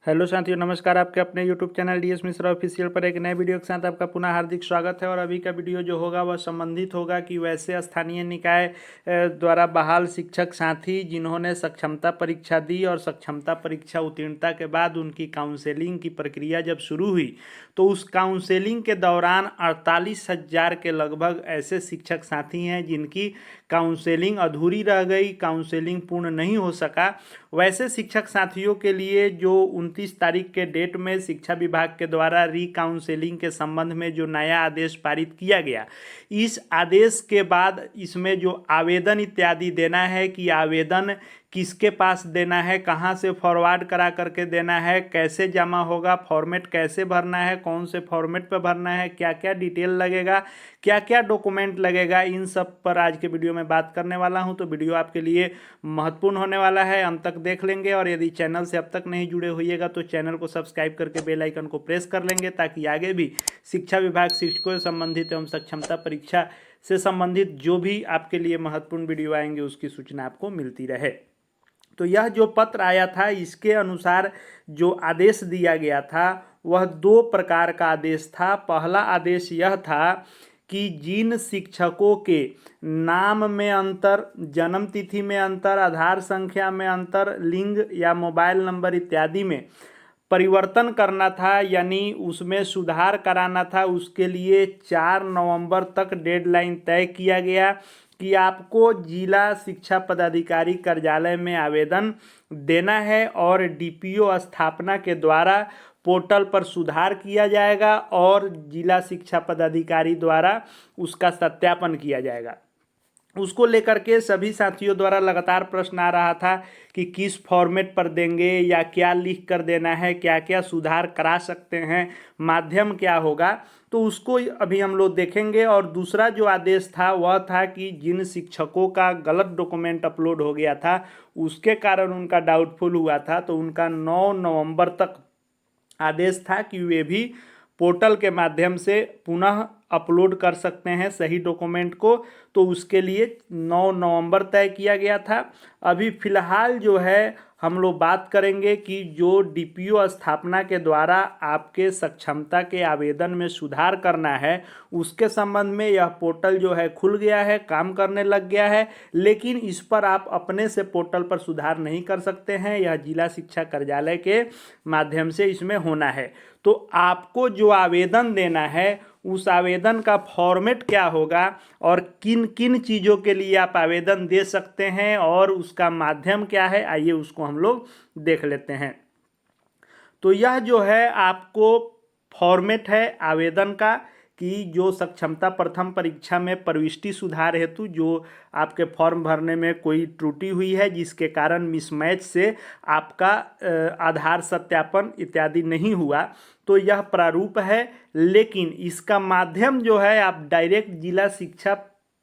Hello साथियों, नमस्कार। आपके अपने YouTube channel DS Mishra official पर एक नए वीडियो के साथ आपका पुनः हार्दिक स्वागत है। और अभी का वीडियो जो होगा वह संबंधित होगा कि वैसे स्थानीय निकाय द्वारा बहाल शिक्षक साथी जिन्होंने सक्षमता परीक्षा दी और सक्षमता परीक्षा उत्तीर्णता के बाद उनकी काउंसेलिंग की प्रक्रिया जब शुरू हुई तो उस काउंसेलिंग के दौरान 48,000 के लगभग ऐसे शिक्षक साथी हैं जिनकी काउंसेलिंग अधूरी रह गई, काउंसेलिंग पूर्ण नहीं हो सका। वैसे शिक्षक साथियों के लिए जो 29 तारीख के डेट में शिक्षा विभाग के द्वारा काउंसलिंग के संबंध में जो नया आदेश पारित किया गया, इस आदेश के बाद इसमें जो आवेदन इत्यादि देना है कि आवेदन किसके पास देना है, कहाँ से फॉरवर्ड करा करके देना है, कैसे जमा होगा, फॉर्मेट कैसे भरना है, कौन से फॉर्मेट पर भरना है, क्या क्या डिटेल लगेगा, क्या क्या डॉक्यूमेंट लगेगा, इन सब पर आज के वीडियो में बात करने वाला हूं। तो वीडियो आपके लिए महत्वपूर्ण होने वाला है, अंत तक देख लेंगे। और यदि चैनल से अब तक नहीं जुड़े होइएगा तो चैनल को सब्सक्राइब करके बेल आइकन को प्रेस कर लेंगे ताकि आगे भी शिक्षा विभाग शिक्षकों से संबंधित एवं सक्षमता परीक्षा से संबंधित जो भी आपके लिए महत्वपूर्ण वीडियो आएंगे उसकी सूचना आपको मिलती रहे। तो यह जो पत्र आया था इसके अनुसार जो आदेश दिया गया था वह दो प्रकार का आदेश था। पहला आदेश यह था कि जिन शिक्षकों के नाम में अंतर, जन्म तिथि में अंतर, आधार संख्या में अंतर, लिंग या मोबाइल नंबर इत्यादि में परिवर्तन करना था, यानी उसमें सुधार कराना था, उसके लिए 4 नवंबर तक डेडलाइन तय किया गया कि आपको जिला शिक्षा पदाधिकारी कार्यालय में आवेदन देना है और डीपीओ स्थापना के द्वारा पोर्टल पर सुधार किया जाएगा और जिला शिक्षा पदाधिकारी द्वारा उसका सत्यापन किया जाएगा। उसको लेकर के सभी साथियों द्वारा लगातार प्रश्न आ रहा था कि किस फॉर्मेट पर देंगे या क्या लिख कर देना है, क्या क्या सुधार करा सकते हैं, माध्यम क्या होगा। तो उसको अभी हम लोग देखेंगे। और दूसरा जो आदेश था वह था कि जिन शिक्षकों का गलत डॉक्यूमेंट अपलोड हो गया था उसके कारण उनका डाउटफुल हुआ था तो उनका 9 नवंबर तक आदेश था कि वे भी पोर्टल के माध्यम से पुनः अपलोड कर सकते हैं सही डॉक्यूमेंट को। तो उसके लिए 9 नवंबर तय किया गया था। अभी फ़िलहाल जो है हम लोग बात करेंगे कि जो डीपीओ स्थापना के द्वारा आपके सक्षमता के आवेदन में सुधार करना है उसके संबंध में यह पोर्टल जो है खुल गया है, काम करने लग गया है। लेकिन इस पर आप अपने से पोर्टल पर सुधार नहीं कर सकते हैं, यह जिला शिक्षा कार्यालय के माध्यम से इसमें होना है। तो आपको जो आवेदन देना है उस आवेदन का फॉर्मेट क्या होगा और किन किन चीज़ों के लिए आप आवेदन दे सकते हैं और उसका माध्यम क्या है, आइए उसको हम लोग देख लेते हैं। तो यह जो है आपको फॉर्मेट है आवेदन का कि जो सक्षमता प्रथम परीक्षा में प्रविष्टि सुधार हेतु जो आपके फॉर्म भरने में कोई त्रुटि हुई है जिसके कारण मिसमैच से आपका आधार सत्यापन इत्यादि नहीं हुआ, तो यह प्रारूप है। लेकिन इसका माध्यम जो है आप डायरेक्ट जिला शिक्षा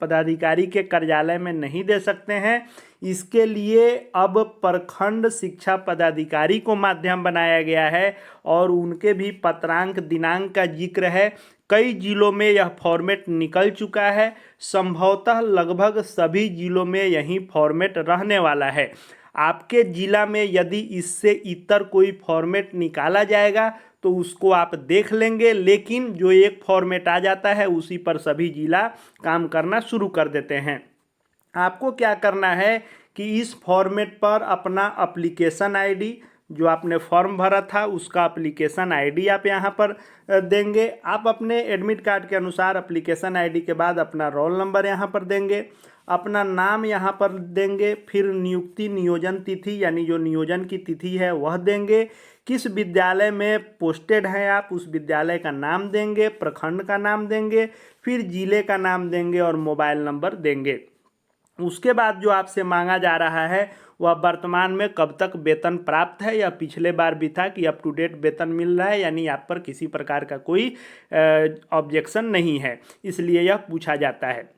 पदाधिकारी के कार्यालय में नहीं दे सकते हैं। इसके लिए अब प्रखंड शिक्षा पदाधिकारी को माध्यम बनाया गया है और उनके भी पत्रांक दिनांक का जिक्र है। कई जिलों में यह फॉर्मेट निकल चुका है, संभवतः लगभग सभी जिलों में यही फॉर्मेट रहने वाला है। आपके जिला में यदि इससे इतर कोई फॉर्मेट निकाला जाएगा तो उसको आप देख लेंगे, लेकिन जो एक फॉर्मेट आ जाता है उसी पर सभी जिला काम करना शुरू कर देते हैं। आपको क्या करना है कि इस फॉर्मेट पर अपना एप्लीकेशन आईडी, जो आपने फॉर्म भरा था उसका एप्लीकेशन आईडी आप यहाँ पर देंगे। आप अपने एडमिट कार्ड के अनुसार एप्लीकेशन आईडी के बाद अपना रोल नंबर यहाँ पर देंगे, अपना नाम यहाँ पर देंगे, फिर नियुक्ति नियोजन तिथि यानी जो नियोजन की तिथि है वह देंगे, किस विद्यालय में पोस्टेड हैं आप उस विद्यालय का नाम देंगे, प्रखंड का नाम देंगे, फिर जिले का नाम देंगे और मोबाइल नंबर देंगे। उसके बाद जो आपसे मांगा जा रहा है वह वर्तमान में कब तक वेतन प्राप्त है, या पिछले बार भी था कि अप टू डेट वेतन मिल रहा है, यानी आप पर किसी प्रकार का कोई ऑब्जेक्शन नहीं है, इसलिए यह पूछा जाता है।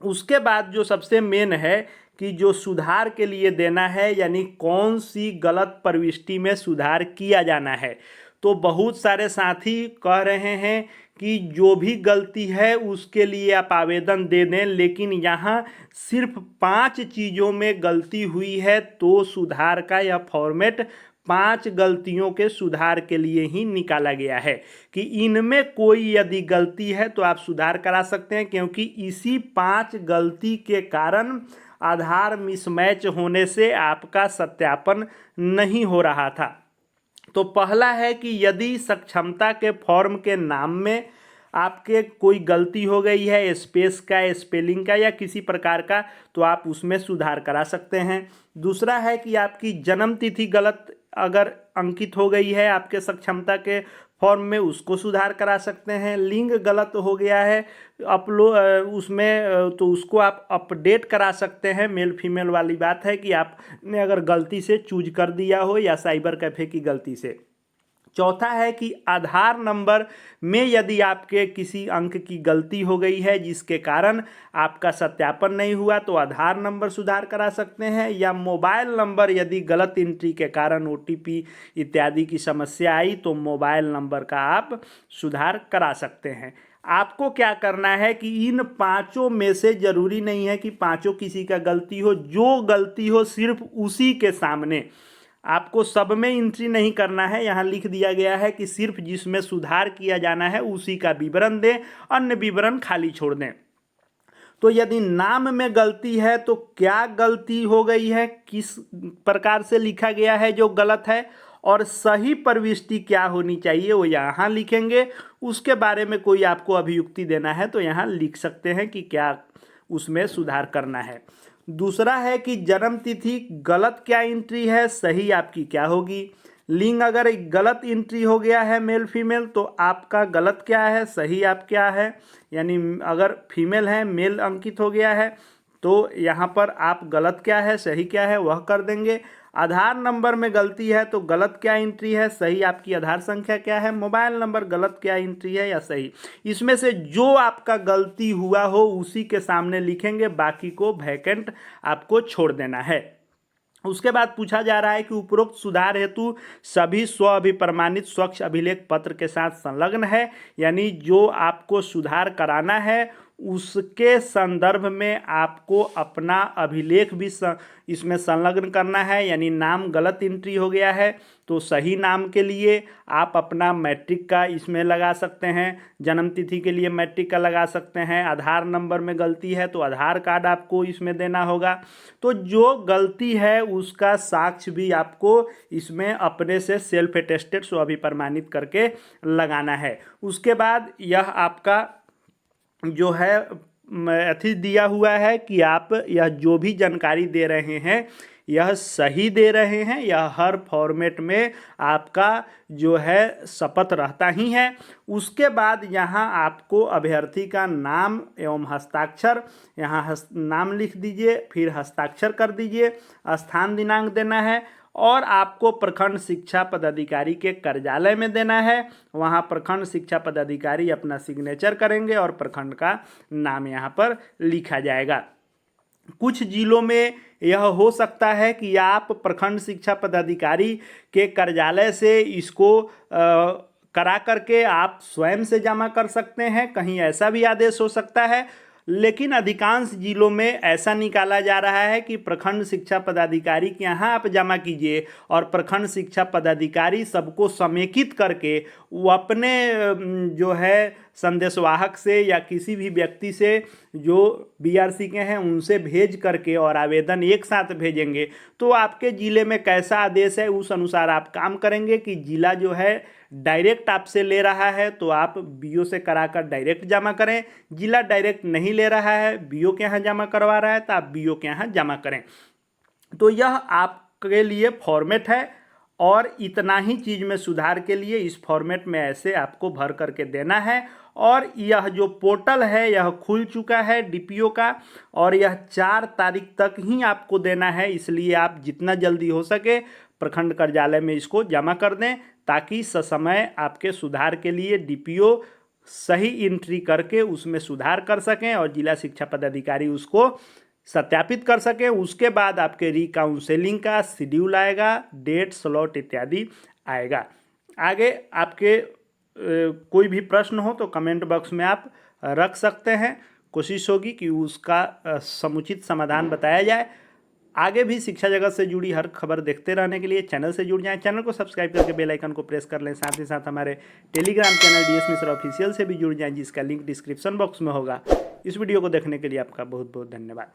उसके बाद जो सबसे मेन है कि जो सुधार के लिए देना है, यानी कौन सी गलत प्रविष्टि में सुधार किया जाना है। तो बहुत सारे साथी कह रहे हैं कि जो भी गलती है उसके लिए आप आवेदन दे दें, लेकिन यहाँ सिर्फ 5 चीज़ों में गलती हुई है तो सुधार का यह फॉर्मेट 5 गलतियों के सुधार के लिए ही निकाला गया है कि इनमें कोई यदि गलती है तो आप सुधार करा सकते हैं, क्योंकि इसी 5 गलती के कारण आधार मिसमैच होने से आपका सत्यापन नहीं हो रहा था। तो पहला है कि यदि सक्षमता के फॉर्म के नाम में आपके कोई गलती हो गई है, स्पेस का, स्पेलिंग का या किसी प्रकार का, तो आप उसमें सुधार करा सकते हैं। दूसरा है कि आपकी जन्म तिथि गलत अगर अंकित हो गई है आपके सक्षमता के फॉर्म में, उसको सुधार करा सकते हैं। लिंग गलत हो गया है उसमें, तो उसको आप अपडेट करा सकते हैं। मेल फीमेल वाली बात है कि आपने अगर गलती से चूज कर दिया हो या साइबर कैफे की गलती से। चौथा है कि आधार नंबर में यदि आपके किसी अंक की गलती हो गई है जिसके कारण आपका सत्यापन नहीं हुआ, तो आधार नंबर सुधार करा सकते हैं। या मोबाइल नंबर यदि गलत एंट्री के कारण OTP इत्यादि की समस्या आई तो मोबाइल नंबर का आप सुधार करा सकते हैं। आपको क्या करना है कि इन 5 में से ज़रूरी नहीं है कि 5 किसी का गलती हो, जो गलती हो सिर्फ उसी के सामने, आपको सब में एंट्री नहीं करना है। यहाँ लिख दिया गया है कि सिर्फ जिसमें सुधार किया जाना है उसी का विवरण दें, अन्य विवरण खाली छोड़ दें। तो यदि नाम में गलती है तो क्या गलती हो गई है, किस प्रकार से लिखा गया है जो गलत है, और सही प्रविष्टि क्या होनी चाहिए वो यहाँ लिखेंगे। उसके बारे में कोई आपको अभियुक्ति देना है तो यहाँ लिख सकते हैं कि क्या उसमें सुधार करना है। दूसरा है कि जन्म तिथि गलत क्या एंट्री है, सही आपकी क्या होगी। लिंग अगर गलत एंट्री हो गया है मेल फीमेल तो आपका गलत क्या है, सही आप क्या है। यानी अगर फीमेल है, मेल अंकित हो गया है तो यहाँ पर आप गलत क्या है, सही क्या है वह कर देंगे। आधार नंबर में गलती है तो गलत क्या एंट्री है, सही आपकी आधार संख्या क्या है। मोबाइल नंबर गलत क्या एंट्री है या सही, इसमें से जो आपका गलती हुआ हो उसी के सामने लिखेंगे, बाकी को वैकेंट आपको छोड़ देना है। उसके बाद पूछा जा रहा है कि उपरोक्त सुधार हेतु सभी स्व अभिप्रमाणित स्वच्छ अभिलेख पत्र के साथ संलग्न है। यानी जो आपको सुधार कराना है उसके संदर्भ में आपको अपना अभिलेख भी इसमें संलग्न करना है। यानी नाम गलत एंट्री हो गया है तो सही नाम के लिए आप अपना मैट्रिक का इसमें लगा सकते हैं, जन्म तिथि के लिए मैट्रिक का लगा सकते हैं। आधार नंबर में गलती है तो आधार कार्ड आपको इसमें देना होगा। तो जो गलती है उसका साक्ष्य भी आपको इसमें अपने से सेल्फ अटेस्टेड स्व अभिप्रमाणित करके लगाना है। उसके बाद यह आपका जो है अथी दिया हुआ है कि आप यह जो भी जानकारी दे रहे हैं यह सही दे रहे हैं, यह हर फॉर्मेट में आपका जो है शपथ रहता ही है। उसके बाद यहाँ आपको अभ्यर्थी का नाम एवं हस्ताक्षर, यहाँ नाम लिख दीजिए, फिर हस्ताक्षर कर दीजिए, स्थान दिनांक देना है और आपको प्रखंड शिक्षा पदाधिकारी के कार्यालय में देना है। वहाँ प्रखंड शिक्षा पदाधिकारी अपना सिग्नेचर करेंगे और प्रखंड का नाम यहाँ पर लिखा जाएगा। कुछ जिलों में यह हो सकता है कि आप प्रखंड शिक्षा पदाधिकारी के कार्यालय से इसको करा करके आप स्वयं से जमा कर सकते हैं, कहीं ऐसा भी आदेश हो सकता है। लेकिन अधिकांश जिलों में ऐसा निकाला जा रहा है कि प्रखंड शिक्षा पदाधिकारी के यहाँ आप जमा कीजिए और प्रखंड शिक्षा पदाधिकारी सबको समेकित करके वो अपने जो है संदेशवाहक से या किसी भी व्यक्ति से जो BRC के हैं उनसे भेज करके और आवेदन एक साथ भेजेंगे। तो आपके ज़िले में कैसा आदेश है उस अनुसार आप काम करेंगे कि ज़िला जो है डायरेक्ट आपसे ले रहा है तो आप BO से कराकर डायरेक्ट जमा करें, जिला डायरेक्ट नहीं ले रहा है BO के यहाँ जमा करवा रहा है तो आप BO के यहाँ जमा करें। तो यह आपके लिए फॉर्मेट है और इतना ही चीज़ में सुधार के लिए इस फॉर्मेट में ऐसे आपको भर करके देना है। और यह जो पोर्टल है यह खुल चुका है DPO का और यह 4 तारीख तक ही आपको देना है, इसलिए आप जितना जल्दी हो सके प्रखंड कार्यालय में इसको जमा कर दें ताकि ससमय आपके सुधार के लिए DPO सही एंट्री करके उसमें सुधार कर सकें और जिला शिक्षा पदाधिकारी उसको सत्यापित कर सकें। उसके बाद आपके रिकाउंसलिंग का शेड्यूल आएगा, डेट स्लॉट इत्यादि आएगा। आगे आपके कोई भी प्रश्न हो तो कमेंट बॉक्स में आप रख सकते हैं, कोशिश होगी कि उसका समुचित समाधान बताया जाए। आगे भी शिक्षा जगत से जुड़ी हर खबर देखते रहने के लिए चैनल से जुड़ जाएं, चैनल को सब्सक्राइब करके बेल आइकन को प्रेस कर लें। साथ ही साथ हमारे Telegram channel DS Mishra official से भी जुड़ जाएं, जिसका लिंक डिस्क्रिप्शन बॉक्स में होगा। इस वीडियो को देखने के लिए आपका बहुत बहुत धन्यवाद।